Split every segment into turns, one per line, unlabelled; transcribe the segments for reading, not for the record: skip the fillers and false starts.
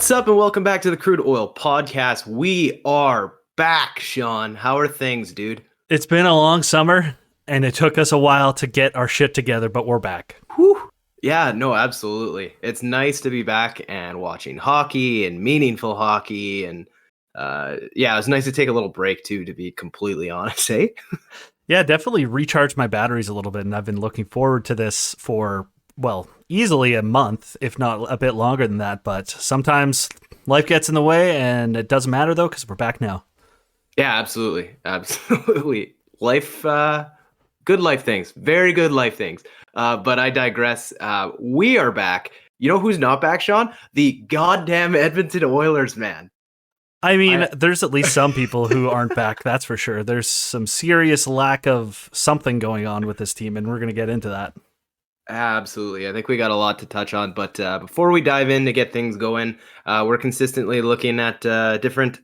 What's up and welcome back to the Crude Oil Podcast. We are back, Sean. How are things, dude?
It's been a long summer and it took us a while to get our shit together, but we're back.
Whew. Yeah, no, absolutely. It's nice to be back and watching hockey and meaningful hockey. And it was nice to take a little break too, to be completely honest, eh?
Yeah, definitely recharge my batteries a little bit. And I've been looking forward to this for, easily a month, if not a bit longer than that. But sometimes life gets in the way and it doesn't matter though, because we're back now.
Yeah, absolutely. Absolutely. Life, good life things, very good life things. But I digress. We are back. You know who's not back, Sean? The goddamn Edmonton Oilers, man.
I mean, there's at least some people who aren't back, that's for sure. There's some serious lack of something going on with this team, and we're going to get into that.
Absolutely. I think we got a lot to touch on, but before we dive in to get things going, we're consistently looking at different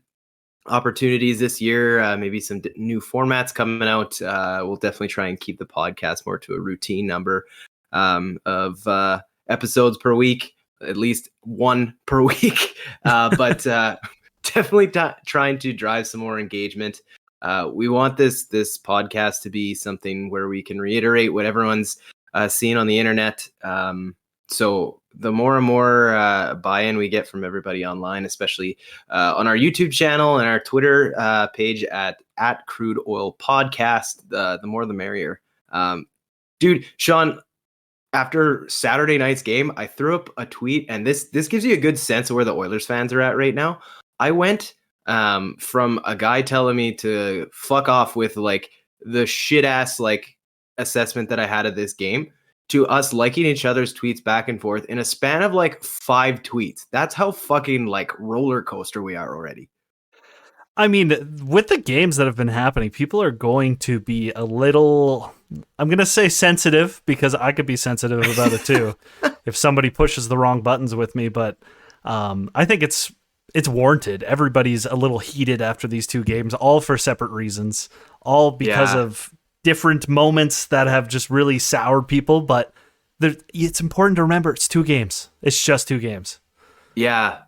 opportunities this year, maybe some new formats coming out. We'll definitely try and keep the podcast more to a routine number of episodes per week, at least one per week, but definitely trying to drive some more engagement. We want this podcast to be something where we can reiterate what everyone's seen on the internet. So the more and more buy-in we get from everybody online, especially on our YouTube channel and our Twitter page at Crude Oil Podcast, the more the merrier. Dude, Sean, after Saturday night's game, I threw up a tweet, and this gives you a good sense of where the Oilers fans are at right now. I went from a guy telling me to fuck off with like the shit ass like assessment that I had of this game to us liking each other's tweets back and forth in a span of like 5 tweets. That's how fucking like roller coaster we are already.
I mean, with the games that have been happening, people are going to be a little, I'm going to say sensitive, because I could be sensitive about it too if somebody pushes the wrong buttons with me. But I think it's warranted. Everybody's a little heated after these 2 games, all for separate reasons, all because of different moments that have just really soured people. But it's important to remember it's 2 games. It's just 2 games.
Yeah,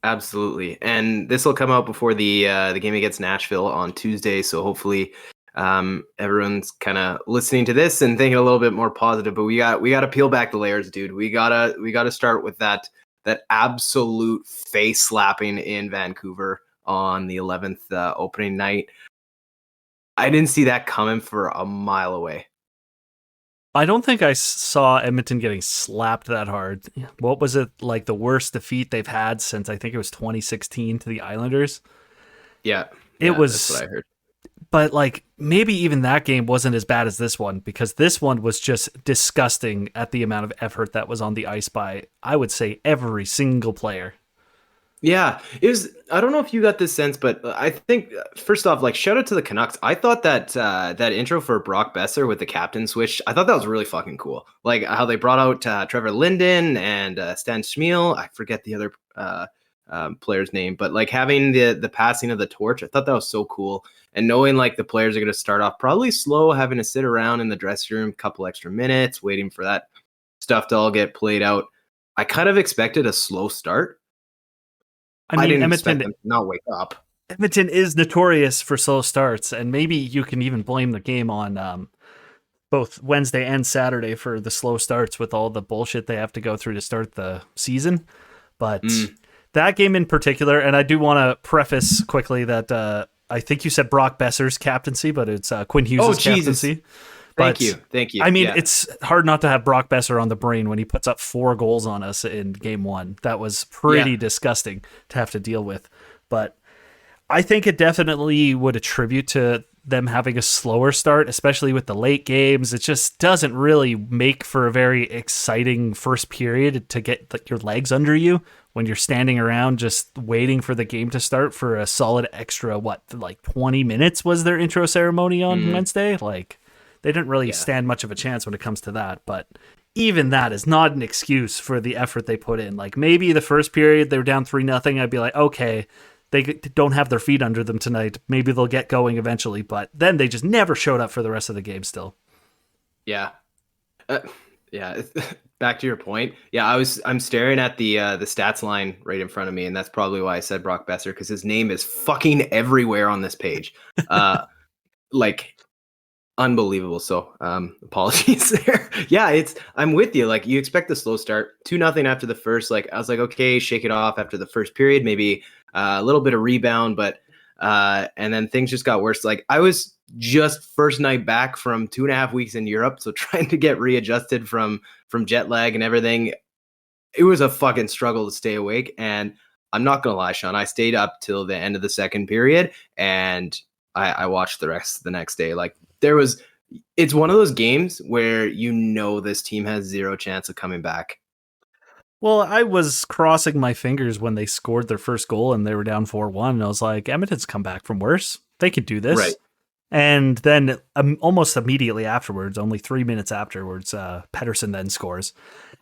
absolutely. And this will come out before the game against Nashville on Tuesday. So hopefully everyone's kind of listening to this and thinking a little bit more positive. But we got to peel back the layers, dude. We gotta start with that absolute face slapping in Vancouver on the 11th opening night. I didn't see that coming for a mile away.
I don't think I saw Edmonton getting slapped that hard. What was it, like the worst defeat they've had since I think it was 2016 to the Islanders?
Yeah,
it was.
That's what I heard.
But like maybe even that game wasn't as bad as this one, because this one was just disgusting at the amount of effort that was on the ice by, I would say, every single player.
Yeah, it was. I don't know if you got this sense, but I think first off, like shout out to the Canucks. I thought that that intro for Brock Besser with the captain switch, I thought that was really fucking cool. Like how they brought out Trevor Linden and Stan Schmiel. I forget the other player's name, but like having the passing of the torch, I thought that was so cool. And knowing like the players are going to start off probably slow, having to sit around in the dressing room a couple extra minutes, waiting for that stuff to all get played out. I kind of expected a slow start. I didn't expect them to not wake up.
Edmonton is notorious for slow starts, and maybe you can even blame the game on both Wednesday and Saturday for the slow starts with all the bullshit they have to go through to start the season. But that game in particular, and I do want to preface quickly that I think you said Brock Besser's captaincy, but it's Quinn Hughes' captaincy.
Thank you.
I mean, it's hard not to have Brock Besser on the brain when he puts up 4 goals on us in game 1. That was pretty disgusting to have to deal with. But I think it definitely would attribute to them having a slower start, especially with the late games. It just doesn't really make for a very exciting first period to get your legs under you when you're standing around just waiting for the game to start for a solid extra, 20 minutes was their intro ceremony on Wednesday? Like, they didn't really stand much of a chance when it comes to that. But even that is not an excuse for the effort they put in. Like maybe the first period they were down 3-0. I'd be like, okay, they don't have their feet under them tonight. Maybe they'll get going eventually. But then they just never showed up for the rest of the game still.
Yeah. Yeah, back to your point. Yeah, I'm staring at the stats line right in front of me, and that's probably why I said Brock Besser, because his name is fucking everywhere on this page. Like unbelievable. So apologies there. Yeah, I'm with you. Like you expect the slow start, 2-0 after the first. Like I was like, okay, shake it off after the first period, maybe a little bit of rebound, but and then things just got worse. Like I was just first night back from 2.5 weeks in Europe, so trying to get readjusted from jet lag and everything. It was a fucking struggle to stay awake. And I'm not gonna lie, Sean, I stayed up till the end of the second period, and I watched the rest the next day. Like it's one of those games where this team has zero chance of coming back.
Well, I was crossing my fingers when they scored their first goal and they were down 4-1. And I was like, Edmonton's come back from worse. They could do this.
Right.
And then almost immediately afterwards, only 3 minutes afterwards, Pettersson then scores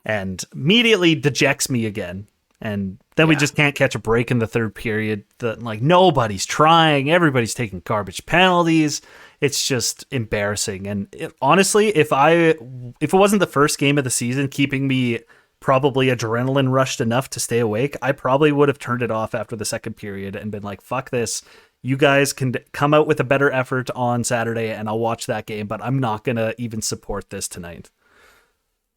and immediately dejects me again. And then we just can't catch a break in the third period. Like nobody's trying. Everybody's taking garbage penalties. It's just embarrassing. And honestly, if it wasn't the first game of the season keeping me probably adrenaline rushed enough to stay awake, I probably would have turned it off after the second period and been like, fuck this. You guys can come out with a better effort on Saturday and I'll watch that game, but I'm not going to even support this tonight.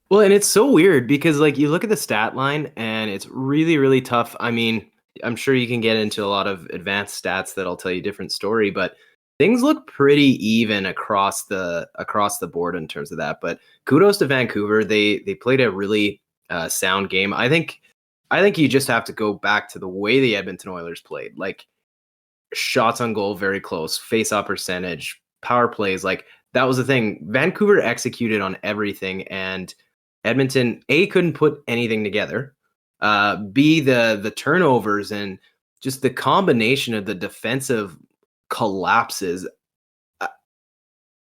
Well, and it's so weird because like you look at the stat line and it's really, really tough. I mean, I'm sure you can get into a lot of advanced stats that'll tell you a different story, but things look pretty even across the board in terms of that. But kudos to Vancouver. They played a really sound game. I think you just have to go back to the way the Edmonton Oilers played. Like shots on goal, very close, face-off percentage, power plays. Like that was the thing. Vancouver executed on everything, and Edmonton couldn't put anything together. B the turnovers and just the combination of the defensive collapses,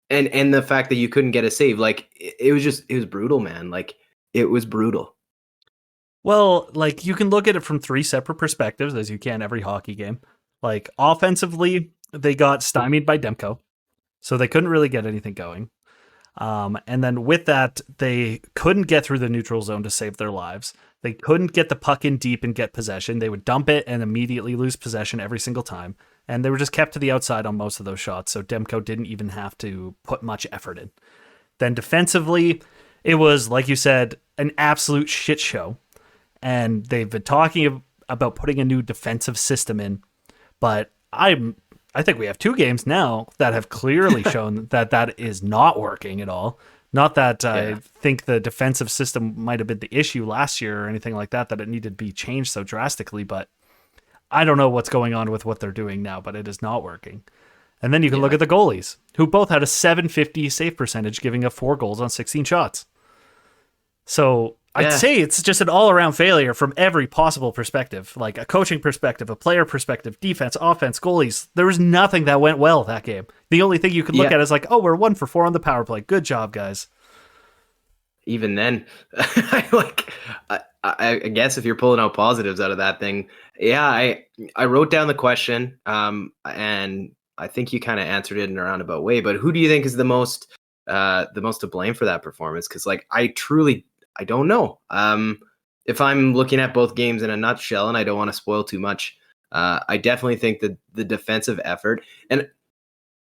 and the fact that you couldn't get a save. Like it was brutal, man. Like it was brutal.
Well, like you can look at it from three separate perspectives, as you can every hockey game. Like offensively, they got stymied by Demko, so they couldn't really get anything going. And then with that, they couldn't get through the neutral zone to save their lives. They couldn't get the puck in deep and get possession. They would dump it and immediately lose possession every single time. And they were just kept to the outside on most of those shots, so Demko didn't even have to put much effort in. Then defensively, it was, like you said, an absolute shit show. And they've been talking about putting a new defensive system in, but I think we have 2 games now that have clearly shown that is not working at all. Not that I think the defensive system might have been the issue last year or anything like that it needed to be changed so drastically, but I don't know what's going on with what they're doing now, but it is not working. And then you can look at the goalies, who both had a .750 save percentage, giving up 4 goals on 16 shots. So I'd say it's just an all-around failure from every possible perspective, like a coaching perspective, a player perspective, defense, offense, goalies. There was nothing that went well that game. The only thing you could look at is like, oh, we're 1 for 4 on the power play. Good job, guys.
Even then, I guess if you're pulling out positives out of that thing, I wrote down the question, and I think you kind of answered it in a roundabout way. But who do you think is the most to blame for that performance? Because like I don't know. If I'm looking at both games in a nutshell, and I don't want to spoil too much, I definitely think that the defensive effort, and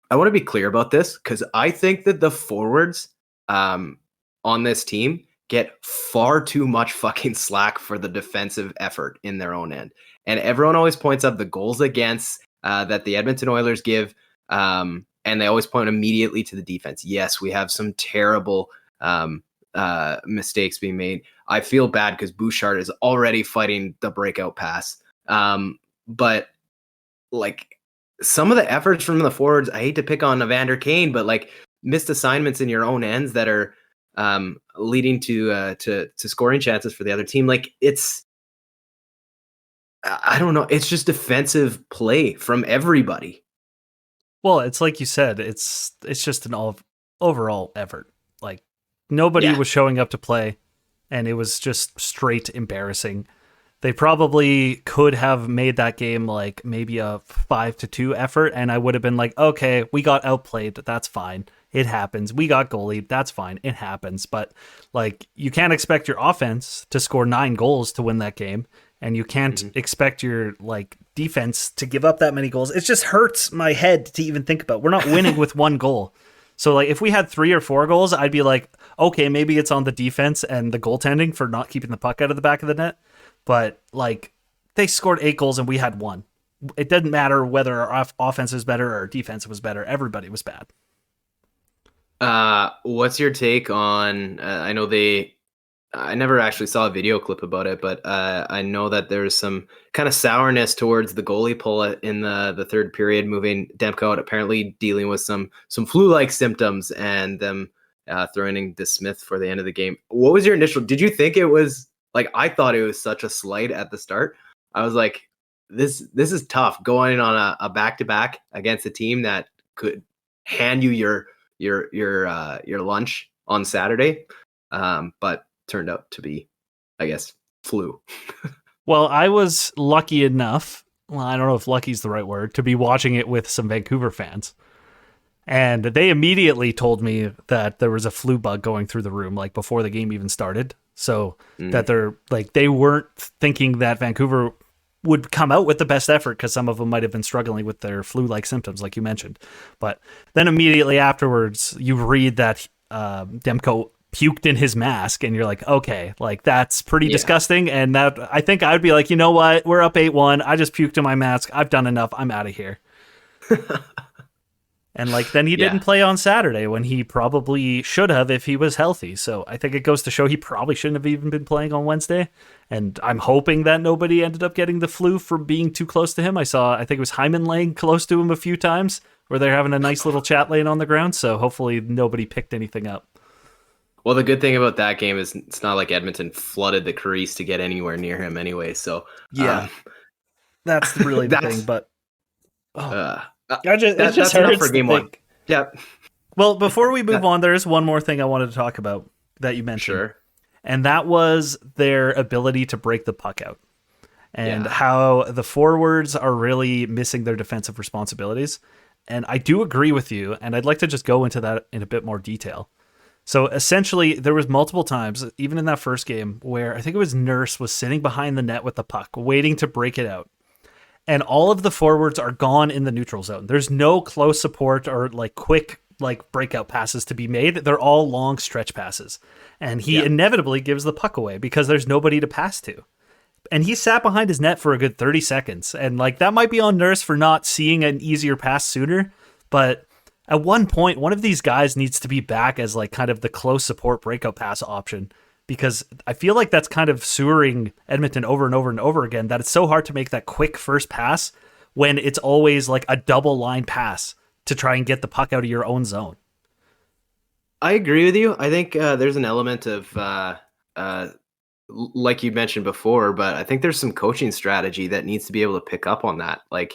I want to be clear about this because I think that the forwards on this team get far too much fucking slack for the defensive effort in their own end. And everyone always points up the goals against that the Edmonton Oilers give, and they always point immediately to the defense. Yes, we have some terrible mistakes being made. I feel bad because Bouchard is already fighting the breakout pass. But like some of the efforts from the forwards, I hate to pick on Evander Kane, but like missed assignments in your own ends that are leading to scoring chances for the other team. Like I don't know. It's just defensive play from everybody.
Well, it's like you said, it's just an overall effort. Like nobody was showing up to play, and it was just straight embarrassing. They probably could have made that game like maybe a 5-2 effort, and I would have been like, okay, we got outplayed. That's fine. It happens. We got goalied. That's fine. It happens. But like, you can't expect your offense to score 9 goals to win that game. And you can't expect your like defense to give up that many goals. It just hurts my head to even think about. We're not winning with 1 goal. So like, if we had 3 or 4 goals, I'd be like, okay, maybe it's on the defense and the goaltending for not keeping the puck out of the back of the net. But like, they scored 8 goals and we had 1. It didn't matter whether our offense was better or our defense was better. Everybody was bad.
What's your take on? I never actually saw a video clip about it, but I know that there's some kind of sourness towards the goalie pull in the third period, moving Demko out, apparently dealing with some flu-like symptoms, and them throwing in DeSmith for the end of the game. What was your initial? Did you think it was like? I thought it was such a slight at the start. I was like, this is tough going on a back-to-back against a team that could hand you your lunch on Saturday, but turned out to be, I guess, flu.
Well, I was lucky enough, well, I don't know if lucky's the right word, to be watching it with some Vancouver fans. And they immediately told me that there was a flu bug going through the room, like before the game even started. So that they weren't thinking that Vancouver would come out with the best effort, because some of them might have been struggling with their flu-like symptoms, like you mentioned. But then immediately afterwards, you read that Demko puked in his mask, and you're like, okay, like that's pretty disgusting. And that, I think I'd be like, you know what? We're up 8-1. I just puked in my mask. I've done enough. I'm out of here. And like, then he didn't play on Saturday when he probably should have if he was healthy. So I think it goes to show he probably shouldn't have even been playing on Wednesday. And I'm hoping that nobody ended up getting the flu from being too close to him. I think it was Hyman laying close to him a few times where they're having a nice little chat laying on the ground. So hopefully nobody picked anything up.
Well, the good thing about that game is it's not like Edmonton flooded the crease to get anywhere near him anyway. So
that's really the thing. But
it just hurts for game 1. Yeah.
Well, before we move on, there is one more thing I wanted to talk about that you mentioned.
Sure.
And that was their ability to break the puck out, and how the forwards are really missing their defensive responsibilities. And I do agree with you, and I'd like to just go into that in a bit more detail. So essentially, there was multiple times, even in that first game, where I think it was Nurse was sitting behind the net with the puck, waiting to break it out. And all of the forwards are gone in the neutral zone. There's no close support or like quick like breakout passes to be made. They're all long stretch passes. And he inevitably gives the puck away because there's nobody to pass to. And he sat behind his net for a good 30 seconds. And like, that might be on Nurse for not seeing an easier pass sooner, but at one point, one of these guys needs to be back as like kind of the close support breakout pass option, because I feel like that's kind of sewering Edmonton over and over and over again, that it's so hard to make that quick first pass when it's always like a double line pass to try and get the puck out of your own zone.
I agree with you. I think there's an element of, like you mentioned before, but I think there's some coaching strategy that needs to be able to pick up on that. Like,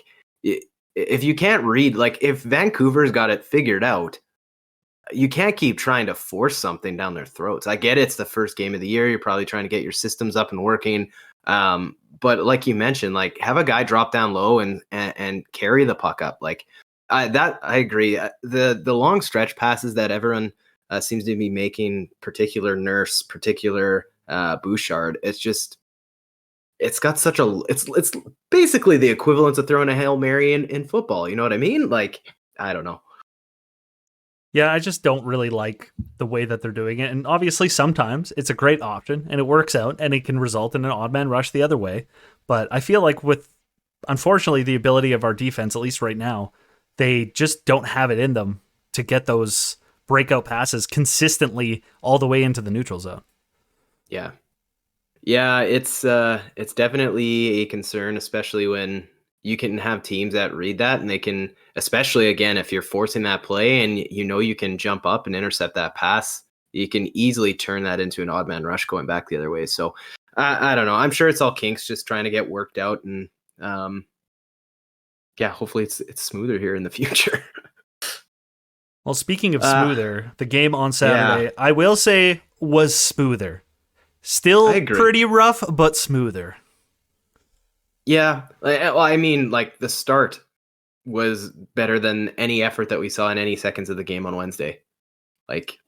if you can't read, like if Vancouver's got it figured out, you can't keep trying to force something down their throats. I get it's the first game of the year. You're probably trying to get your systems up and working. But like you mentioned, like have a guy drop down low and carry the puck up. Like I agree. The long stretch passes that everyone seems to be making, particular Nurse, particular Bouchard, it's got such a, it's basically the equivalent of throwing a Hail Mary in football. You know what I mean? Like, I don't know.
Yeah, I just don't really like the way that they're doing it. And obviously sometimes it's a great option and it works out and it can result in an odd man rush the other way. But I feel like with, unfortunately, the ability of our defense, at least right now, they just don't have it in them to get those breakout passes consistently all the way into the neutral zone.
Yeah. Yeah, it's definitely a concern, especially when you can have teams that read that and they can, especially again, if you're forcing that play and you know you can jump up and intercept that pass, you can easily turn that into an odd man rush going back the other way. So I don't know. I'm sure it's all kinks just trying to get worked out, and hopefully it's smoother here in the future.
Well, speaking of smoother, the game on Saturday, I will say, was smoother. Still pretty rough, but smoother.
Yeah. Well, I mean, like the start was better than any effort that we saw in any seconds of the game on Wednesday. Like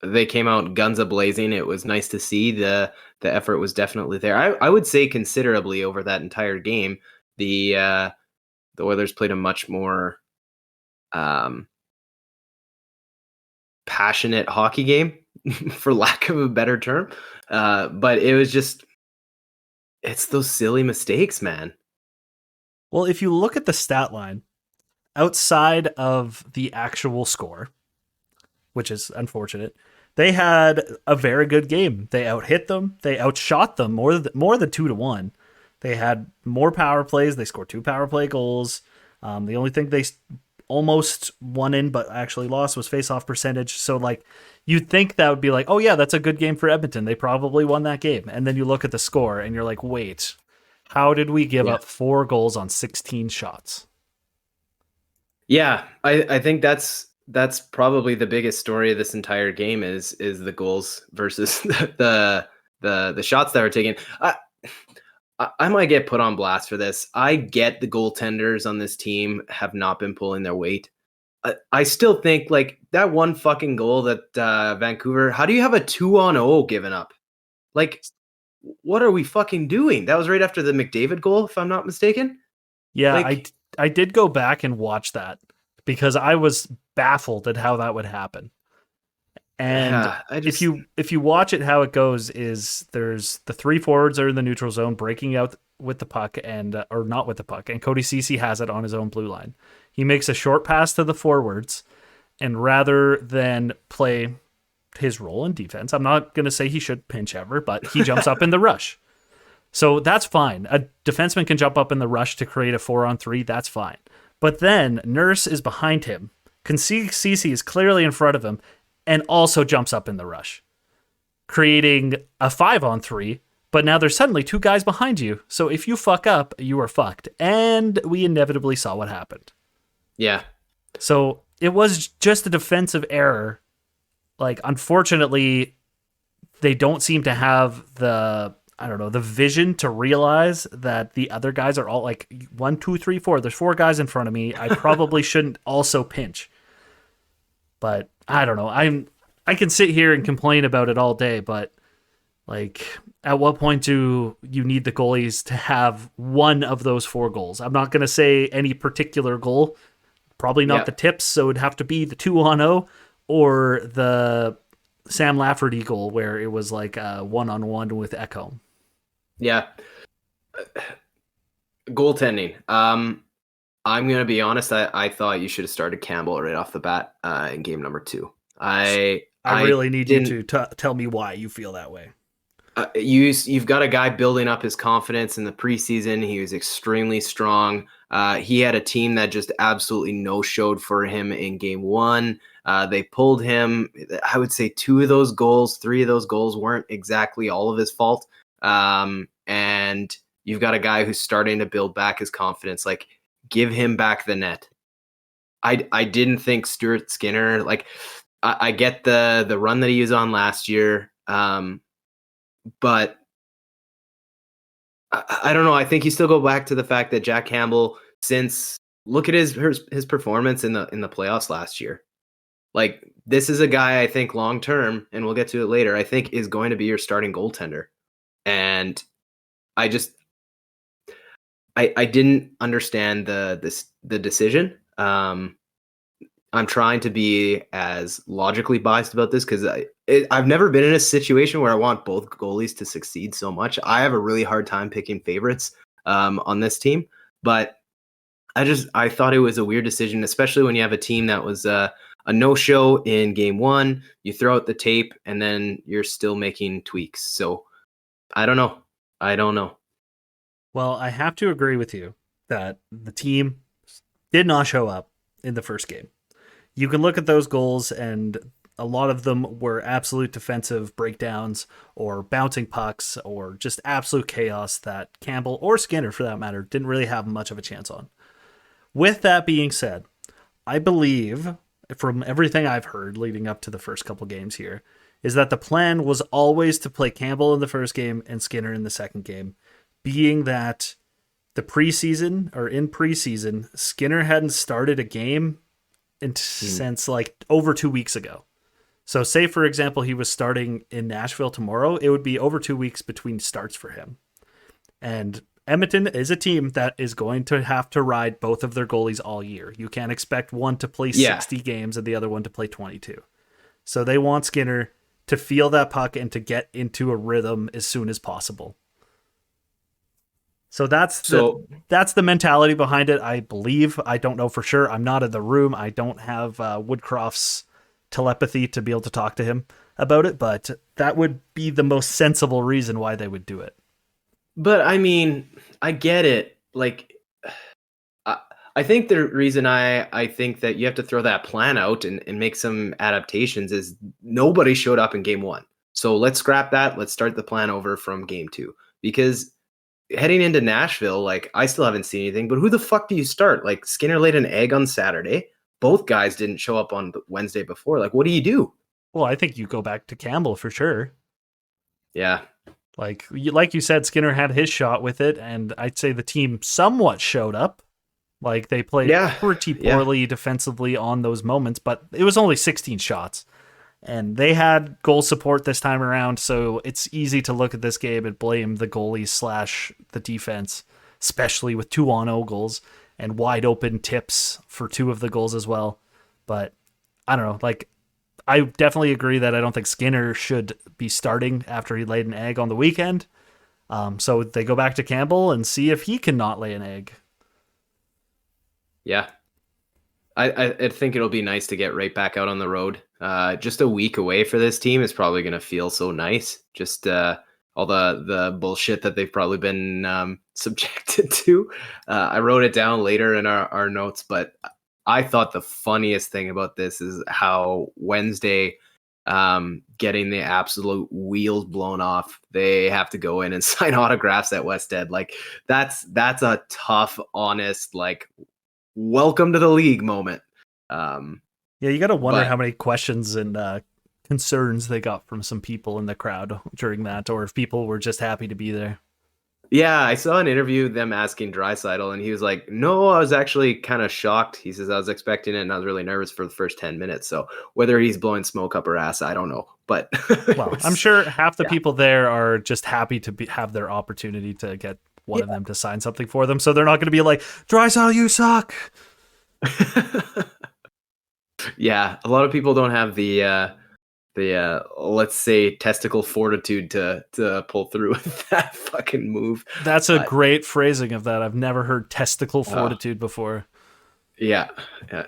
they came out guns a-blazing. It was nice to see. The effort was definitely there. I would say considerably over that entire game. The Oilers played a much more passionate hockey game, for lack of a better term. But it was just, it's those silly mistakes, man.
Well, if you look at the stat line, outside of the actual score, which is unfortunate, they had a very good game. They outhit them. They outshot them more than 2-1. They had more power plays. They scored 2 power play goals. The only thing they almost won in but actually lost was face-off percentage. So, like, you'd think that would be like, oh, yeah, that's a good game for Edmonton. They probably won that game. And then you look at the score, and you're like, wait, how did we give up 4 goals on 16 shots?
Yeah, I think that's probably the biggest story of this entire game is the goals versus the shots that were taken. I might get put on blast for this. I get the goaltenders on this team have not been pulling their weight. I still think, like, that one fucking goal that Vancouver, how do you have a 2-on-0 given up? Like, what are we fucking doing? That was right after the McDavid goal, if I'm not mistaken.
Yeah, like, I did go back and watch that because I was baffled at how that would happen. And if you watch it, how it goes is there's the 3 forwards are in the neutral zone breaking out with the puck or not with the puck, and Cody Ceci has it on his own blue line. He makes a short pass to the forwards, and rather than play his role in defense, I'm not going to say he should pinch ever, but he jumps up in the rush. So that's fine. A defenseman can jump up in the rush to create a 4-on-3. That's fine. But then Nurse is behind him. Can see Ceci is clearly in front of him, and also jumps up in the rush, creating a 5-on-3, but now there's suddenly 2 guys behind you. So if you fuck up, you are fucked. And we inevitably saw what happened.
Yeah.
So it was just a defensive error. Like, unfortunately, they don't seem to have the vision to realize that the other guys are all like 1, 2, 3, 4. There's 4 guys in front of me. I probably shouldn't also pinch. But I don't know. I can sit here and complain about it all day, but, like, at what point do you need the goalies to have one of those 4 goals? I'm not going to say any particular goal. Probably not the tips, so it'd have to be the 2-on-0 or the Sam Lafferty goal where it was like a 1-on-1 with Ekholm.
Yeah. Goaltending. I'm going to be honest. I thought you should have started Campbell right off the bat in game number 2. I
really need you to tell me why you feel that way.
You've got a guy building up his confidence in the preseason. He was extremely strong. He had a team that just absolutely no-showed for him in game 1. They pulled him. I would say 2 of those goals, 3 of those goals weren't exactly all of his fault. And you've got a guy who's starting to build back his confidence. Like, give him back the net. I didn't think Stuart Skinner, like, I get the run that he was on last year, but I don't know. I think you still go back to the fact that Jack Campbell, look at his performance in the playoffs last year. Like, this is a guy I think long term, and we'll get to it later, I think is going to be your starting goaltender. And I didn't understand the decision. I'm trying to be as logically biased about this because I've never been in a situation where I want both goalies to succeed so much. I have a really hard time picking favorites on this team, but I thought it was a weird decision, especially when you have a team that was a no-show in game 1. You throw out the tape, and then you're still making tweaks. So I don't know.
Well, I have to agree with you that the team did not show up in the first game. You can look at those goals, and a lot of them were absolute defensive breakdowns or bouncing pucks or just absolute chaos that Campbell or Skinner, for that matter, didn't really have much of a chance on. With that being said, I believe, from everything I've heard leading up to the first couple games here, is that the plan was always to play Campbell in the first game and Skinner in the second game, being that in preseason, Skinner hadn't started a game since like over 2 weeks ago. So say, for example, he was starting in Nashville tomorrow, it would be over 2 weeks between starts for him. And Edmonton is a team that is going to have to ride both of their goalies all year. You can't expect one to play 60 games and the other one to play 22. So they want Skinner to feel that puck and to get into a rhythm as soon as possible. So that's the mentality behind it, I believe. I don't know for sure. I'm not in the room. I don't have Woodcroft's telepathy to be able to talk to him about it, but that would be the most sensible reason why they would do it.
But I mean, I get it. Like, I think the reason I think that you have to throw that plan out and make some adaptations is nobody showed up in game 1. So let's scrap that. Let's start the plan over from game 2. Because heading into Nashville, like, I still haven't seen anything. But who the fuck do you start? Like, Skinner laid an egg on Saturday. Both guys didn't show up on Wednesday before. Like, what do you do?
Well, I think you go back to Campbell for sure.
Yeah.
Like you said, Skinner had his shot with it, and I'd say the team somewhat showed up. Like, they played pretty poorly defensively on those moments, but it was only 16 shots. And they had goal support this time around, so it's easy to look at this game and blame the goalie / the defense, especially with 2 on-0 goals and wide open tips for 2 of the goals as well. But I don't know, like, I definitely agree that I don't think Skinner should be starting after he laid an egg on the weekend. So they go back to Campbell and see if he can not lay an egg.
Yeah. I think it'll be nice to get right back out on the road. Just a week away for this team is probably going to feel so nice. Just all the bullshit that they've probably been subjected to. I wrote it down later in our notes, but I thought the funniest thing about this is how Wednesday, getting the absolute wheels blown off, they have to go in and sign autographs at West End. Like, that's a tough, honest, like, welcome to the league moment.
Yeah, you got to wonder how many questions and concerns they got from some people in the crowd during that, or if people were just happy to be there.
Yeah, I saw an interview them asking Draisaitl, and he was like, no, I was actually kind of shocked. He says, I was expecting it, and I was really nervous for the first 10 minutes. So whether he's blowing smoke up her ass, I don't know. But
well, I'm sure half the people there are just happy to have their opportunity to get one of them to sign something for them. So they're not going to be like, Draisaitl, you suck.
Yeah, a lot of people don't have the let's say testicle fortitude to pull through with that fucking move.
That's a great phrasing of that. I've never heard testicle fortitude before.
Yeah.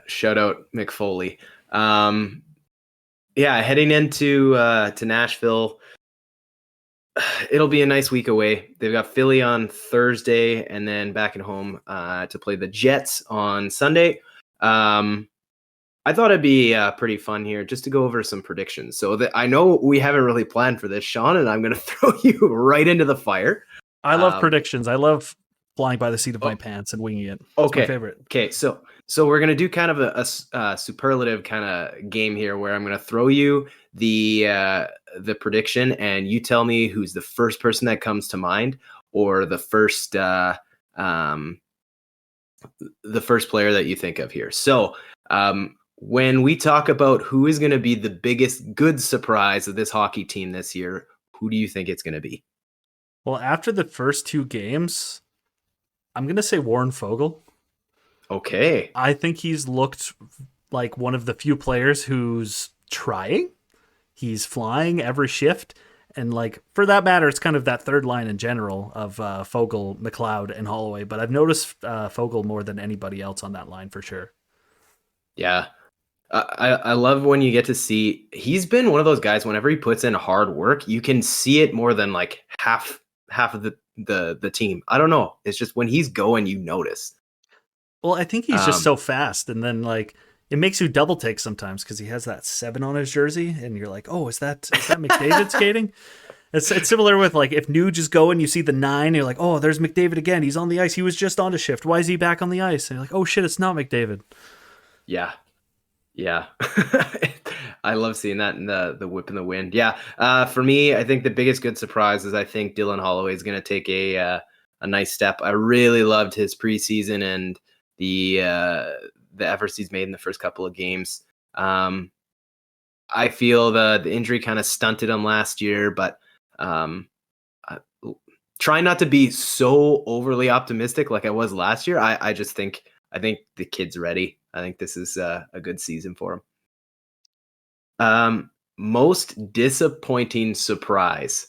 Shout out Mick Foley. Heading into to Nashville, it'll be a nice week away. They've got Philly on Thursday and then back at home to play the Jets on Sunday. I thought it'd be pretty fun here just to go over some predictions. So I know we haven't really planned for this, Sean, and I'm going to throw you right into the fire.
I love predictions. I love flying by the seat of my pants and winging it. That's my favorite.
Okay, so we're going to do kind of a superlative kind of game here where I'm going to throw you the prediction, and you tell me who's the first person that comes to mind, or the first player that you think of here. So when we talk about who is going to be the biggest good surprise of this hockey team this year, who do you think it's going to be?
Well, after the first 2 games, I'm going to say Warren Foegele.
Okay.
I think he's looked like one of the few players who's trying. He's flying every shift. And, like, for that matter, it's kind of that third line in general of Foegele, McLeod, and Holloway. But I've noticed Foegele more than anybody else on that line for sure.
Yeah. I love when you get to see, he's been one of those guys, whenever he puts in hard work, you can see it more than like half of the team. I don't know. It's just when he's going, you notice.
Well, I think he's just so fast. And then, like, it makes you double take sometimes because he has that 7 on his jersey. And you're like, oh, is that McDavid skating? It's similar with, like, if Nuge is going, you see the 9, you're like, oh, there's McDavid again. He's on the ice. He was just on a shift. Why is he back on the ice? And you're like, oh, shit, it's not McDavid.
Yeah. I love seeing that in the whip in the wind. Yeah. For me, I think the biggest good surprise is I think Dylan Holloway is going to take a nice step. I really loved his preseason and the efforts he's made in the first couple of games. I feel the injury kind of stunted him last year, but I, try not to be so overly optimistic like I was last year. I just think the kid's ready. I think this is a good season for him. Most disappointing surprise.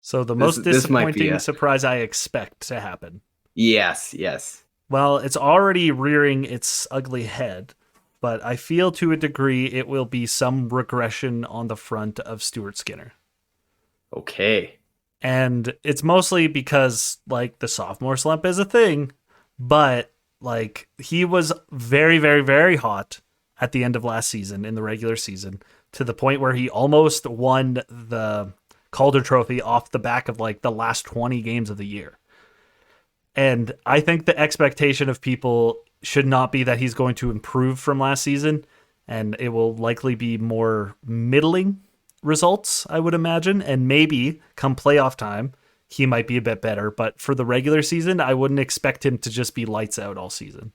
So the
This
most
this might be
disappointing
a
surprise I expect to happen.
yes.
Well, it's already rearing its ugly head, but I feel to a degree it will be some regression on the front of Stuart Skinner.
Okay.
And it's mostly because like the sophomore slump is a thing, but like he was very, very, very hot at the end of last season in the regular season to the point where he almost won the Calder Trophy off the back of like the last 20 games of the year. And I think the expectation of people should not be that he's going to improve from last season, and it will likely be more middling results, I would imagine. And maybe come playoff time, he might be a bit better. But for the regular season, I wouldn't expect him to just be lights out all season.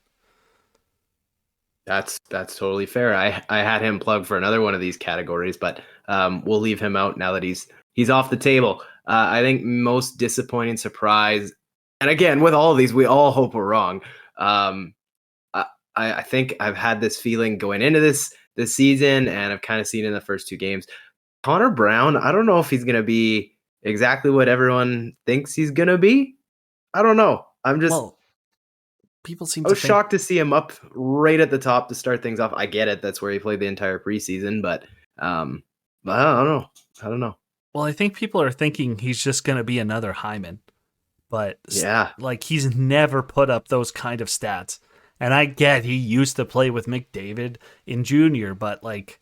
That's totally fair. I had him plugged for another one of these categories, but we'll leave him out now that he's off the table. I think most disappointing surprise, and again with all of these, we all hope we're wrong. I think I've had this feeling going into this season, and I've kind of seen it in the first two games. Connor Brown, I don't know if he's going to be exactly what everyone thinks he's going to be. I don't know.
People seem
I was shocked to see him up right at the top to start things off. I get it. That's where he played the entire preseason, but I don't know.
Well, I think people are thinking he's just going to be another Hyman, but
yeah,
like he's never put up those kind of stats. And I get he used to play with McDavid in junior, but like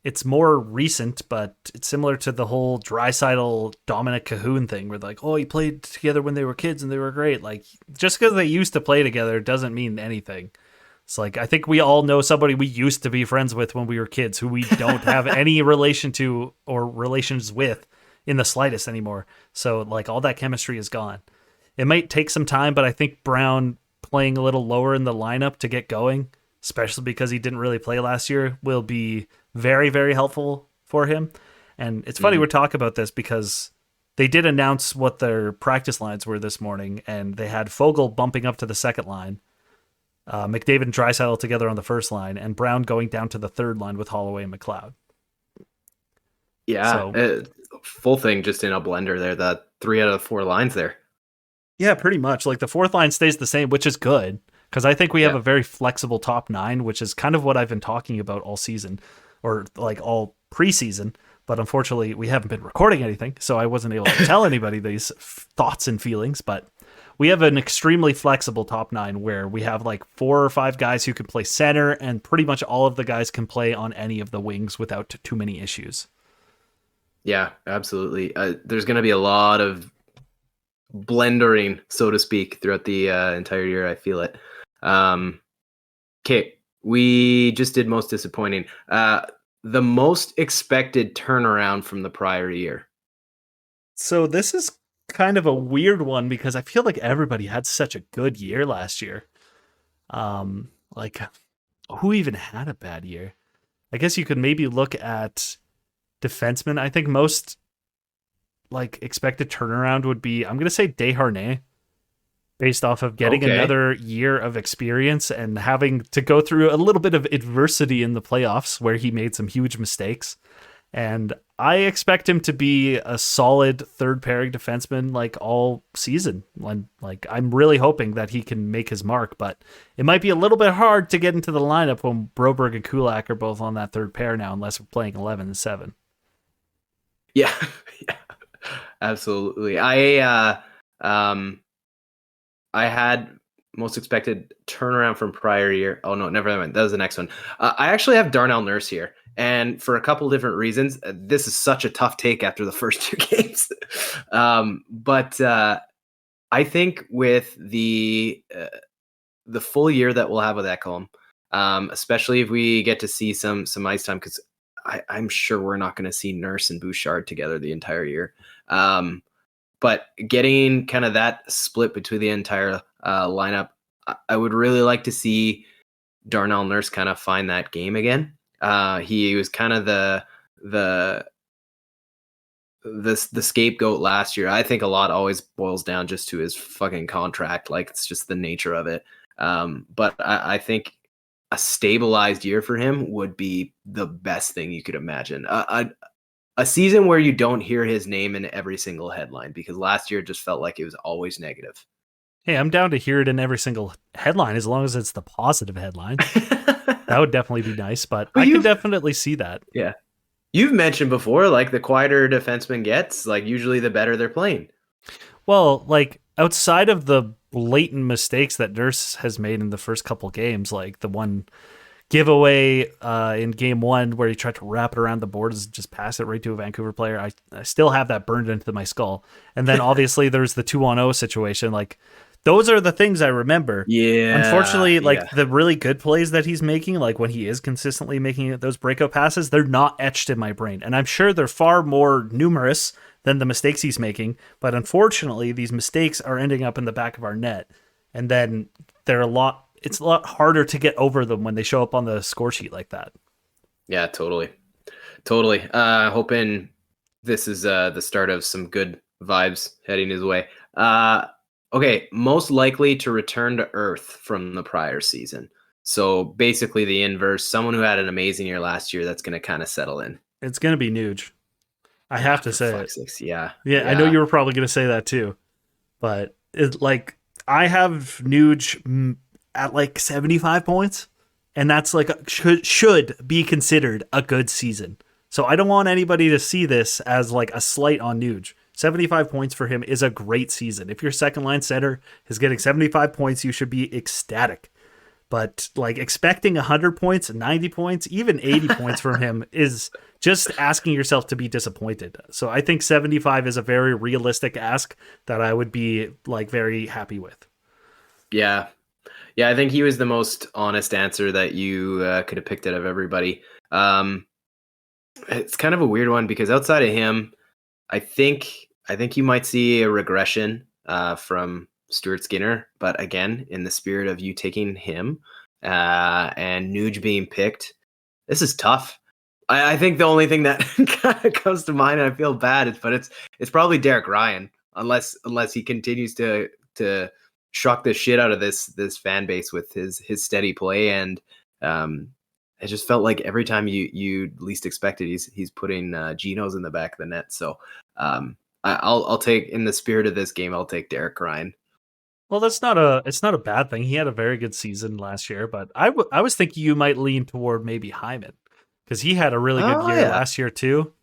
it's more recent, but it's similar to the whole Draisaitl Dominic Cahoon thing where like, oh, he played together when they were kids and they were great. Like just because they used to play together doesn't mean anything. It's like, I think we all know somebody we used to be friends with when we were kids who we don't have any relation to or relations with in the slightest anymore. So like all that chemistry is gone. It might take some time, but I think Brown playing a little lower in the lineup to get going, especially because he didn't really play last year, will be very, very helpful for him. And it's funny we're talking about this because they did announce what their practice lines were this morning, and they had Fogle bumping up to the second line, McDavid and Draisaitl together on the first line, and Brown going down to the third line with Holloway and McLeod.
Yeah, full thing just in a blender there. The 3 out of 4 lines there.
Yeah, pretty much. Like the fourth line stays the same, which is good because I think we have a very flexible top 9, which is kind of what I've been talking about all season or like all preseason. But unfortunately, we haven't been recording anything, so I wasn't able to tell anybody these thoughts and feelings. But we have an extremely flexible top 9 where we have like 4 or 5 guys who can play center, and pretty much all of the guys can play on any of the wings without too many issues.
Yeah, absolutely. There's going to be a lot of blendering, so to speak, throughout the entire year. I feel it. Okay, we just did most disappointing. The most expected turnaround from the prior year.
So this is kind of a weird one because I feel like everybody had such a good year last year. Like who even had a bad year? I guess you could maybe look at defensemen. I think most like expected turnaround would be, I'm going to say Desharnais, based off of getting another year of experience and having to go through a little bit of adversity in the playoffs where he made some huge mistakes. And I expect him to be a solid third pairing defenseman like all season. Like I'm really hoping that he can make his mark, but it might be a little bit hard to get into the lineup when Broberg and Kulak are both on that third pair now, unless we're playing 11-7.
Yeah, absolutely. I had most expected turnaround from prior year. Oh no, never mind. That was the next one. I actually have Darnell Nurse here, and for a couple different reasons. This is such a tough take after the first 2 games, but I think with the full year that we'll have with Ekholm, especially if we get to see some ice time, because I'm sure we're not going to see Nurse and Bouchard together the entire year. But getting kind of that split between the entire lineup, I would really like to see Darnell Nurse kind of find that game again. He was kind of the scapegoat last year. I think a lot always boils down just to his fucking contract. Like, it's just the nature of it. But I think a stabilized year for him would be the best thing you could imagine. A season where you don't hear his name in every single headline, because last year just felt like it was always negative.
Hey, I'm down to hear it in every single headline as long as it's the positive headlines. That would definitely be nice, but I can definitely see that.
Yeah. You've mentioned before, like, the quieter a defenseman gets, like, usually the better they're playing.
Well, like, outside of the blatant mistakes that Nurse has made in the first couple games, like the one giveaway in game 1 where he tried to wrap it around the boards and just pass it right to a Vancouver player. I still have that burned into my skull. And then obviously there's the 2-on-0 situation. Like, those are the things I remember.
Yeah.
Unfortunately, like the really good plays that he's making, like when he is consistently making those breakout passes, they're not etched in my brain. And I'm sure they're far more numerous than the mistakes he's making. But unfortunately, these mistakes are ending up in the back of our net. And then it's a lot harder to get over them when they show up on the score sheet like that.
Yeah, totally. Hoping this is the start of some good vibes heading his way. Okay, most likely to return to earth from the prior season. So basically the inverse, someone who had an amazing year last year that's going to kind of settle in.
It's going to be Nuge. I have to say it.
Yeah.
Yeah, I know you were probably going to say that too. But I have Nuge at like 75 points, and that's like should be considered a good season. So I don't want anybody to see this as like a slight on Nuge. 75 points for him is a great season. If your second line center is getting 75 points, you should be ecstatic. But like expecting 100 points, 90 points, even 80 points from him is just asking yourself to be disappointed. So I think 75 is a very realistic ask that I would be like very happy with.
Yeah. Yeah, I think he was the most honest answer that you could have picked out of everybody. It's kind of a weird one because outside of him, I think you might see a regression from Stuart Skinner, but again, in the spirit of you taking him and Nuge being picked, this is tough. I think the only thing that kind of comes to mind, and I feel bad, it's probably Derek Ryan, unless he continues to shock the shit out of this fan base with his steady play, and it just felt like every time you least expected, he's putting Genos in the back of the net. So I'll take, in the spirit of this game, I'll take Derek Ryan.
Well, it's not a bad thing. He had a very good season last year, but I was thinking you might lean toward maybe Hyman because he had a really good year last year too.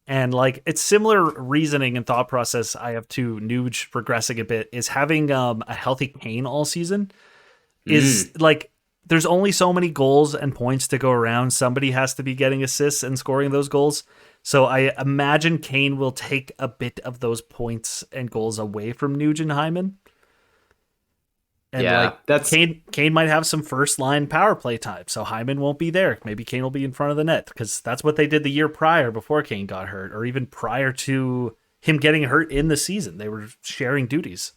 And like it's similar reasoning and thought process I have to Nuge progressing a bit is having a healthy Kane all season is like there's only so many goals and points to go around. Somebody has to be getting assists and scoring those goals. So I imagine Kane will take a bit of those points and goals away from Nuge and Hyman. And Kane might have some first line power play time, so Hyman won't be there. Maybe Kane will be in front of the net because that's what they did the year prior before Kane got hurt, or even prior to him getting hurt in the season. They were sharing duties.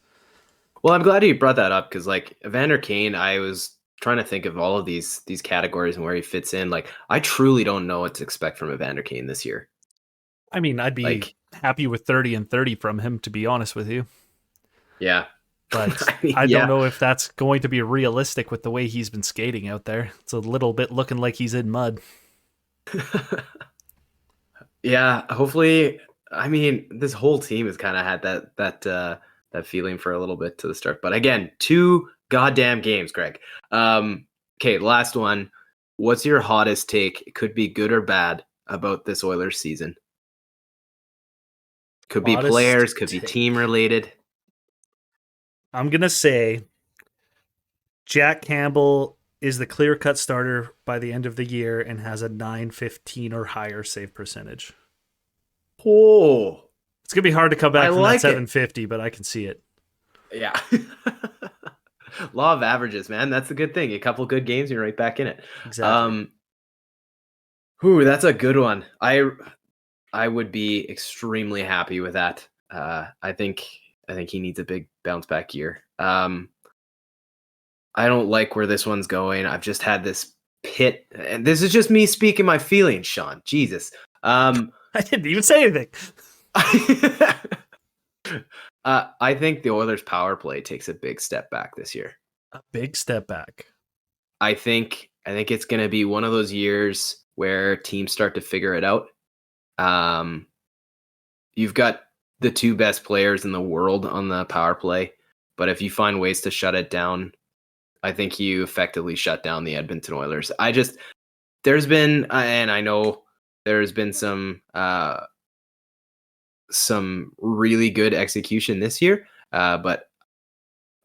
Well, I'm glad you brought that up because like Evander Kane, I was trying to think of all of these categories and where he fits in. Like I truly don't know what to expect from Evander Kane this year.
I mean, I'd be happy with 30 and 30 from him, to be honest with you.
Yeah.
But I don't know if that's going to be realistic with the way he's been skating out there. It's a little bit looking like he's in mud.
Yeah, hopefully. I mean, this whole team has kind of had that feeling for a little bit to the start. But again, 2 goddamn games, Greg. Okay, last one. What's your hottest take? It could be good or bad about this Oilers season. Could be players, could be team related.
I'm going to say Jack Campbell is the clear-cut starter by the end of the year and has a .915 or higher save percentage.
Oh.
It's going to be hard to come back from that .750, but I can see it.
Yeah. Law of averages, man. That's a good thing. A couple good games, you're right back in it.
Exactly.
That's a good one. I would be extremely happy with that. I think he needs a big bounce back year. I don't like where this one's going. I've just had this pit, and this is just me speaking my feelings, Sean. Jesus.
I didn't even say anything.
I think the Oilers' power play takes a big step back this year.
A big step back.
I think it's going to be one of those years where teams start to figure it out. You've got the two best players in the world on the power play, but if you find ways to shut it down, I think you effectively shut down the Edmonton Oilers. There's been, and I know there's been some really good execution this year, but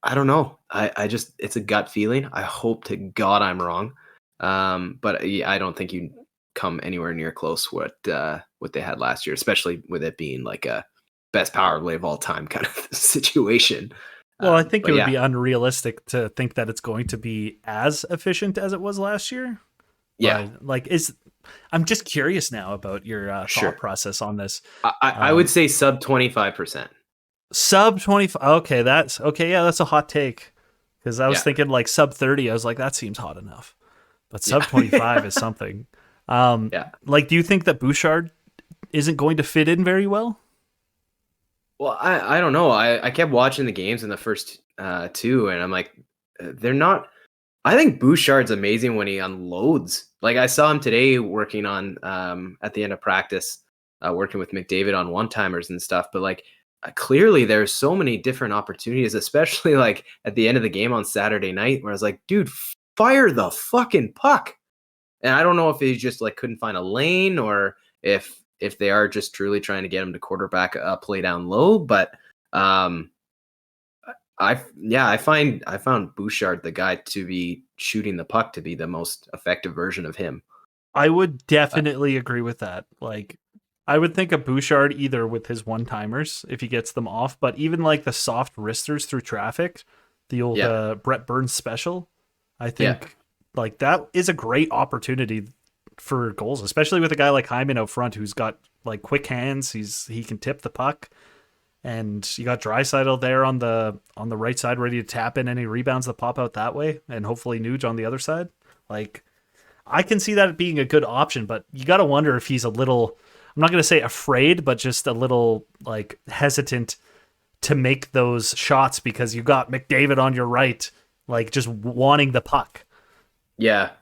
I don't know. It's a gut feeling. I hope to God I'm wrong. But I don't think you come anywhere near close what they had last year, especially with it being like a best power play of all time kind of situation.
Well, I think it would be unrealistic to think that it's going to be as efficient as it was last year.
Yeah.
I'm just curious now about your thought process on this.
I would say sub 25%.
Sub 25. Okay, that's okay. Yeah, that's a hot take. Because I was thinking like sub 30. I was like, that seems hot enough. But sub 25 is something. Like, do you think that Bouchard isn't going to fit in very well?
Well, I don't know. I kept watching the games in the first two, and I'm like, they're not. I think Bouchard's amazing when he unloads. Like, I saw him today working on at the end of practice, working with McDavid on one-timers and stuff. But like, clearly there's so many different opportunities, especially like at the end of the game on Saturday night, where I was like, dude, fire the fucking puck. And I don't know if he just like couldn't find a lane, or if they are just truly trying to get him to quarterback a play down low. But I found Bouchard, the guy to be shooting the puck, to be the most effective version of him.
I would definitely agree with that. Like, I would think of Bouchard either with his one-timers if he gets them off, but even like the soft wristers through traffic, the old Brett Burns special, I think like that is a great opportunity for goals, especially with a guy like Hyman out front who's got like quick hands. He can tip the puck, and you got Draisaitl there on the right side ready to tap in any rebounds that pop out that way, and hopefully Nuge on the other side. Like, I can see that being a good option, but you got to wonder if he's a little, I'm not going to say afraid, but just a little like hesitant to make those shots because you got McDavid on your right, like just wanting the puck.
Yeah.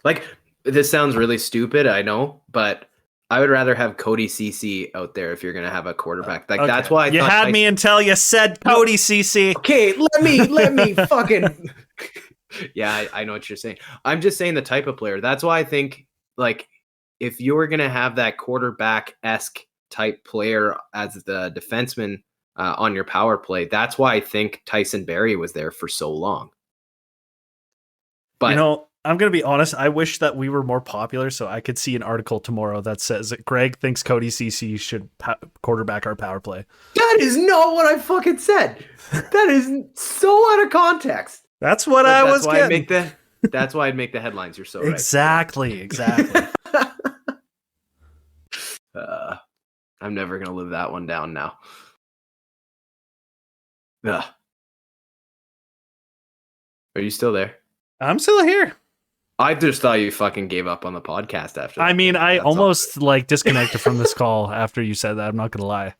Like, this sounds really stupid, I know, but I would rather have Cody Ceci out there if you're going to have a quarterback. Like, that's why
you had me until you said Cody Ceci.
Okay, let me fucking. Yeah, I know what you're saying. I'm just saying the type of player. That's why I think, like, if you're going to have that quarterback-esque type player as the defenseman on your power play, that's why I think Tyson Barrie was there for so long. But,
you know, I'm going to be honest. I wish that we were more popular so I could see an article tomorrow that says that Greg thinks Cody Ceci should quarterback our power play.
That is not what I fucking said. That is so out of context.
That's what I was getting.
That's why I'd make the headlines. You're so right.
Exactly.
I'm never going to live that one down now. Ugh. Are you still there?
I'm still here.
I just thought you fucking gave up on the podcast after that.
I mean, I almost like disconnected from this call after you said that. I'm not going to lie.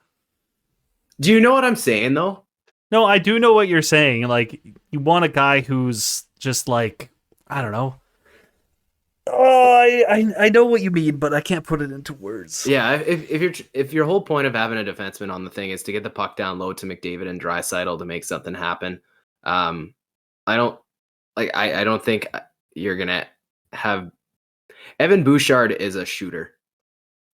Do you know what I'm saying, though?
No, I do know what you're saying. Like, you want a guy who's just like, I don't know. Oh, I know what you mean, but I can't put it into words.
Yeah, if your whole point of having a defenseman on the thing is to get the puck down low to McDavid and Draisaitl to make something happen, I don't think you're gonna have. Evan Bouchard is a shooter,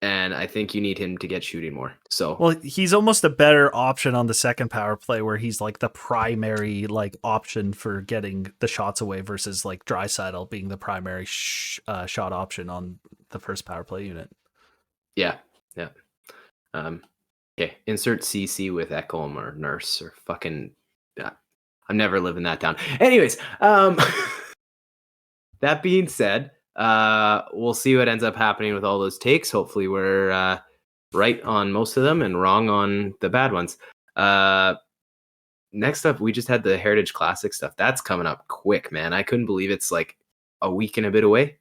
and I think you need him to get shooting more. So,
well, he's almost a better option on the second power play, where he's like the primary like option for getting the shots away, versus like Draisaitl being the primary shot option on the first power play unit.
Yeah. Okay, insert CC with Ekholm or Nurse or fucking. I'm never living that down. Anyways, that being said, we'll see what ends up happening with all those takes. Hopefully we're right on most of them and wrong on the bad ones. Next up, we just had the Heritage Classic stuff. That's coming up quick, man. I couldn't believe it's like a week and a bit away.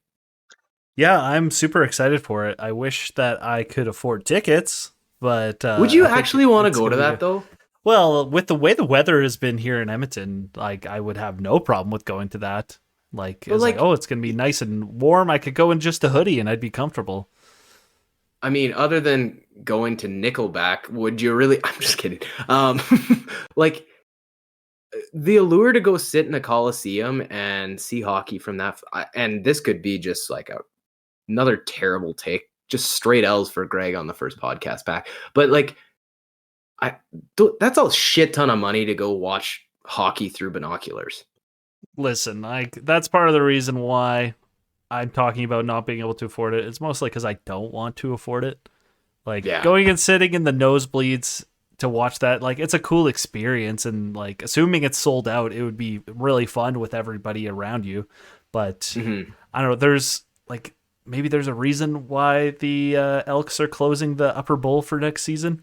Yeah, I'm super excited for it. I wish that I could afford tickets, but
Would you
I think
actually want to
it's
go
gonna
to
be
that
good.
though?
Well, with the way the weather has been here in Edmonton, like I would have no problem with going to that. Like
But
it's like,
like,
oh, it's gonna be nice and warm. I could go in just a hoodie and I'd be comfortable.
I mean, other than going to Nickelback, would you really? I'm just kidding. Like the allure to go sit in a coliseum and see hockey from that, and this could be just like another terrible take, just straight L's for Greg on the first podcast back. But like, that's a shit ton of money to go watch hockey through binoculars.
Listen, like that's part of the reason why I'm talking about not being able to afford it. It's mostly because I don't want to afford it. Like
Yeah.
going and sitting in the nosebleeds to watch that, like it's a cool experience, and like assuming it's sold out, it would be really fun with everybody around you. But
Mm-hmm.
I don't know. There's like maybe there's a reason why the Elks are closing the Upper Bowl for next season.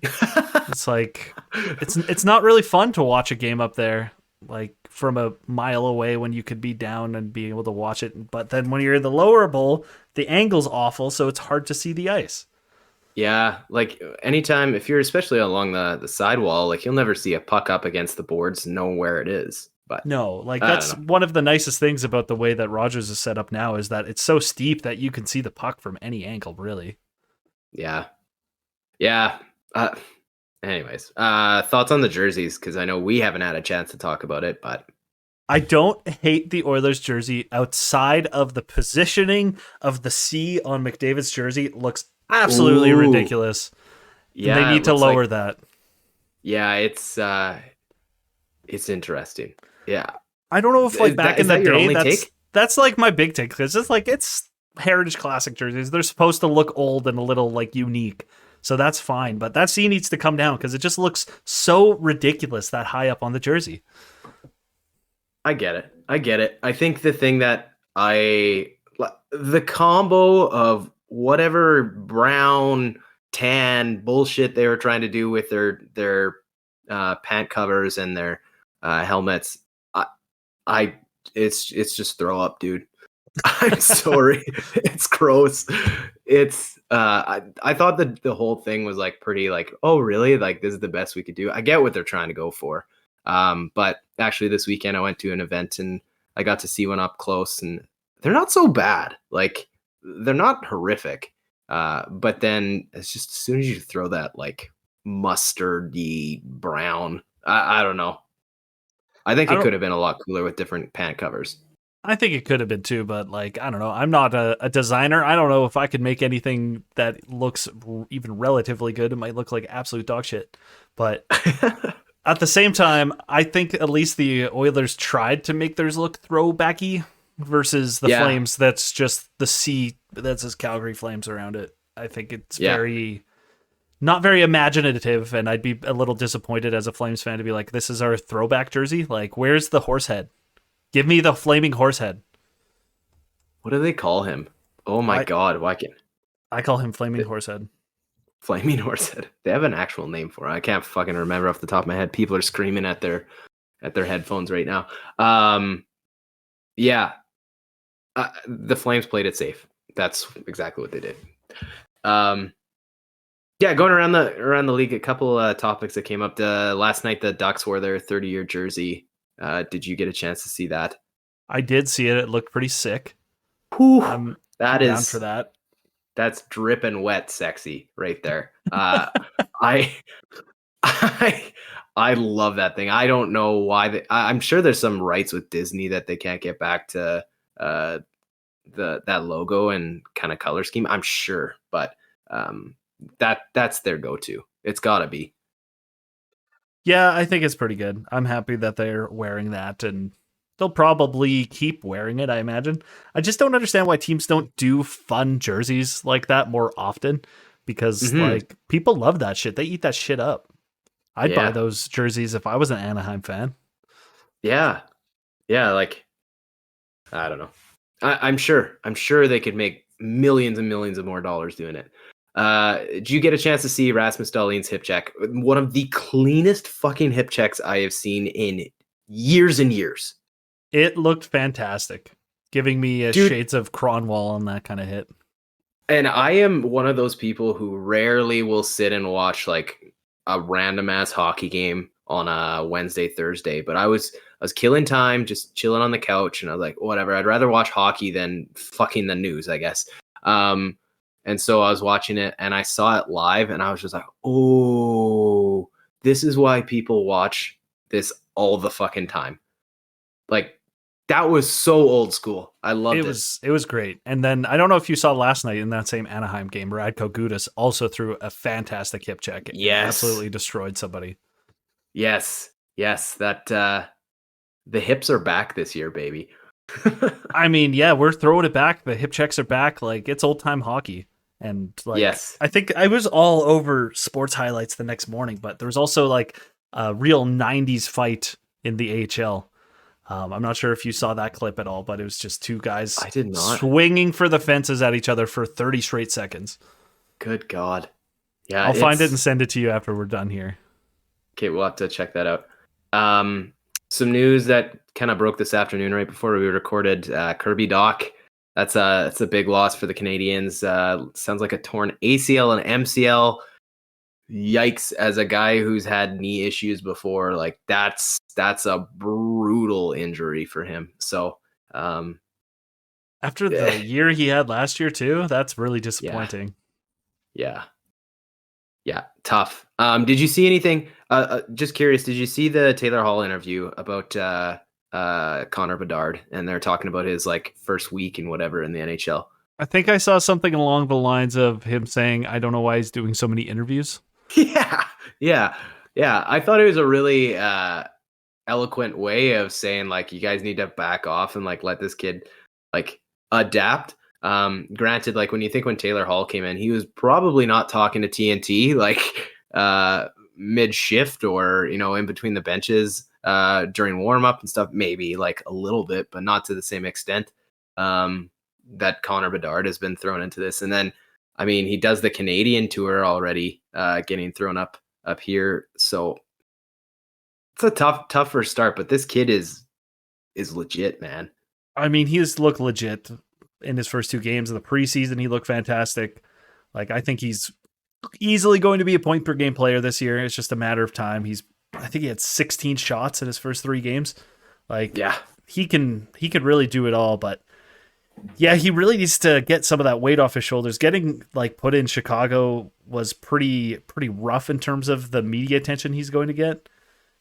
It's like it's not really fun to watch a game up there, like from a mile away when you could be down and be able to watch it. But then when you're in the lower bowl, the angle's awful, so it's hard to see the ice.
Yeah, like anytime if you're especially along the sidewall, like you'll never see a puck up against the boards, know where it is. But
No, like
I
that's
don't know.
one of the nicest things about the way that Rogers is set up now is that it's so steep that you can see the puck from any angle, really.
Yeah, yeah. Anyways, thoughts on the jerseys because I know we haven't had a chance to talk about it, but
I don't hate the Oilers jersey outside of the positioning of the C on McDavid's jersey. It looks absolutely
Ooh.
ridiculous.
yeah,
And they
it
need to
looks
lower
like,
that.
yeah, it's interesting. Yeah,
I don't know if like back in the
your
day
only take?
that's like my big take because it's like it's Heritage Classic jerseys. They're supposed to look old and a little like unique. So that's fine, but that C needs to come down because it just looks so ridiculous that high up on the jersey.
I get it. I think the thing that the combo of whatever brown tan bullshit they were trying to do with their pant covers and their helmets, I it's just throw up, dude. I'm sorry. It's gross. It's I thought that the whole thing was like pretty like, oh really? Like this is the best we could do. I get what they're trying to go for. But actually this weekend I went to an event and I got to see one up close and they're not so bad. Like they're not horrific. But then it's just as soon as you throw that like mustardy brown, I don't know. I think it could have been a lot cooler with different pant covers.
I think it could have been too, but like I don't know. I'm not a designer. I don't know if I could make anything that looks even relatively good. It might look like absolute dog shit, but at the same time, I think at least the Oilers tried to make theirs look throwbacky versus the Flames. That's just the C. That's just Calgary Flames around it. I think it's not very imaginative, and I'd be a little disappointed as a Flames fan to be like, "This is our throwback jersey." Like, where's the horse head? Give me the flaming horse head.
What do they call him? Oh my god, why can't
I call him Flaming Horsehead.
Flaming Horsehead? They have an actual name for it. I can't fucking remember off the top of my head. People are screaming at their headphones right now. Yeah. The Flames played it safe. That's exactly what they did. Yeah, going around the league, a couple topics that came up. Last night, the Ducks wore their 30-year jersey. Did you get a chance to see that?
I did see it. It looked pretty sick.
Whew,
I'm
that
down
is
for that.
That's dripping wet sexy right there. I love that thing. I don't know why I'm sure there's some rights with Disney that they can't get back to that logo and kind of color scheme. I'm sure, but that's their go-to. It's gotta be.
Yeah, I think it's pretty good. I'm happy that they're wearing that, and they'll probably keep wearing it, I imagine. I just don't understand why teams don't do fun jerseys like that more often, because like people love that shit. They eat that shit up. I'd buy those jerseys if I was an Anaheim fan. Yeah,
like I don't know. I'm sure they could make millions and millions of more dollars doing it. Did you get a chance to see Rasmus Dahlin's hip check? One of the cleanest fucking hip checks I have seen in years and years.
It looked fantastic. giving me shades of Cronwall on that kind of hit.
And I am one of those people who rarely will sit and watch like a random ass hockey game on a Wednesday, Thursday. But I was killing time, just chilling on the couch, and I was like, whatever. I'd rather watch hockey than fucking the news, I guess. And so I was watching it, and I saw it live, and I was just like, oh, this is why people watch this all the fucking time. Like, that was so old school. I loved it.
It was great. And then I don't know if you saw last night in that same Anaheim game, Radko Gudas also threw a fantastic hip check.
Yes.
Absolutely destroyed somebody.
Yes. That the hips are back this year, baby.
I mean, yeah, we're throwing it back. The hip checks are back. Like, it's old time hockey. And like,
yes.
I think I was all over sports highlights the next morning, but there was also like a real 90s fight in the AHL. I'm not sure if you saw that clip at all, but it was just two guys swinging for the fences at each other for 30 straight seconds.
Good God. Yeah,
I'll find it and send it to you after we're done here.
Okay, we'll have to check that out. Some news that kind of broke this afternoon right before we recorded. Kirby Dach, that's a big loss for the Canadians. Sounds like a torn ACL and MCL. Yikes, as a guy who's had knee issues before, like that's a brutal injury for him. So
after the year he had last year too, that's really disappointing.
Yeah, tough. Did you see anything, just curious, did you see the Taylor Hall interview about Connor Bedard, and they're talking about his like first week and whatever in the NHL?
I think I saw something along the lines of him saying, I don't know why he's doing so many interviews.
Yeah. I thought it was a really eloquent way of saying like, you guys need to back off and like let this kid like adapt. Granted, like when Taylor Hall came in, he was probably not talking to TNT like mid shift or in between the benches during warm up and stuff. Maybe like a little bit, but not to the same extent that Connor Bedard has been thrown into this. And then, I mean, he does the Canadian tour already, getting thrown up here. So it's a tough first start, but this kid is legit, man.
I mean, he's looked legit in his first two games of the preseason. He looked fantastic. Like, I think he's easily going to be a point per game player this year. It's just a matter of time. I think he had 16 shots in his first 3 games. Like, yeah, he could really do it all, but yeah, he really needs to get some of that weight off his shoulders. Getting like put in Chicago was pretty rough in terms of the media attention he's going to get,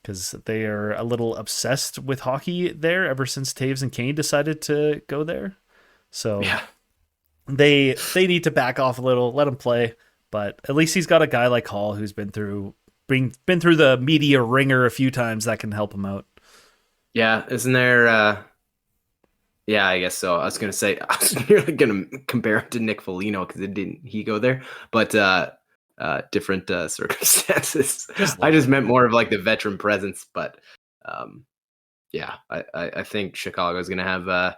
because they are a little obsessed with hockey there ever since Taves and Kane decided to go there. So yeah, they need to back off a little, let him play. But at least he's got a guy like Hall who's been through the media ringer a few times that can help him out. Yeah,
isn't there? Yeah, I guess so. I was going to say, I was nearly going to compare him to Nick Foligno because didn't he go there? But different circumstances. I just meant more of like the veteran presence. But yeah, I think Chicago is going to have a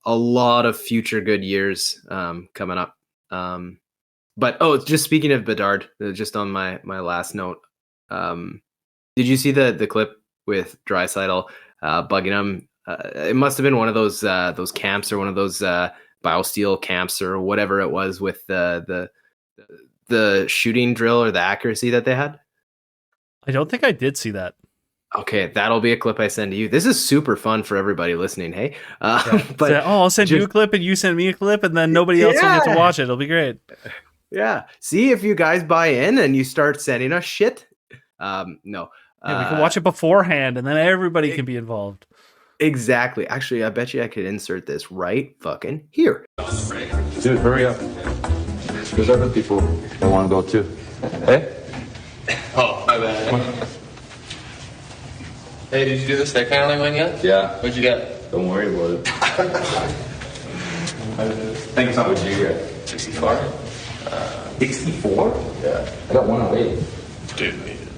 lot of future good years coming up. But just speaking of Bedard, just on my last note, did you see the clip with Draisaitl bugging him? It must have been one of those camps or one of those biosteel camps or whatever it was with the shooting drill or the accuracy that they had.
I don't think I did see that.
Okay, that'll be a clip I send to you. This is super fun for everybody listening. Hey, but
I'll send you a clip and you send me a clip, and then nobody else will get to watch it. It'll be great.
Yeah. See if you guys buy in and you start sending us shit. No.
Yeah, we can watch it beforehand, and then everybody can be involved.
Exactly. Actually, I bet you I could insert this right fucking here.
Dude, hurry up. There's other people that want to go too. Hey?
Oh, my bad. Hey, did you do the stick handling one yet?
Yeah.
What'd you get?
Don't worry about it. I think it's not what you get.
64?
64?
Yeah.
I got 108.
Dude.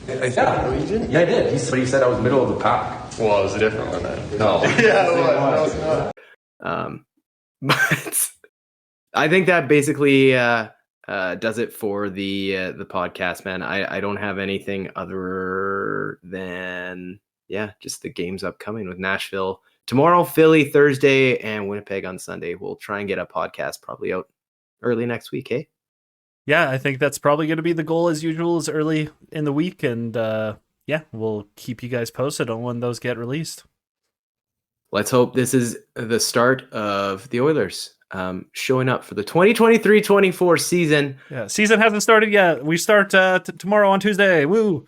Yeah, you did? Yeah, I did. But he said I was middle of the pack.
Well, it was a different one then.
No.
Yeah, it was.
But I think that basically does it for the podcast, man. I don't have anything other than just the games upcoming with Nashville tomorrow, Philly Thursday, and Winnipeg on Sunday. We'll try and get a podcast probably out early next week, hey?
Yeah, I think that's probably going to be the goal as usual, is early in the week. And yeah, we'll keep you guys posted on when those get released.
Let's hope this is the start of the Oilers showing up for the 2023-24 season.
Yeah, season hasn't started yet. We start tomorrow on Tuesday. Woo!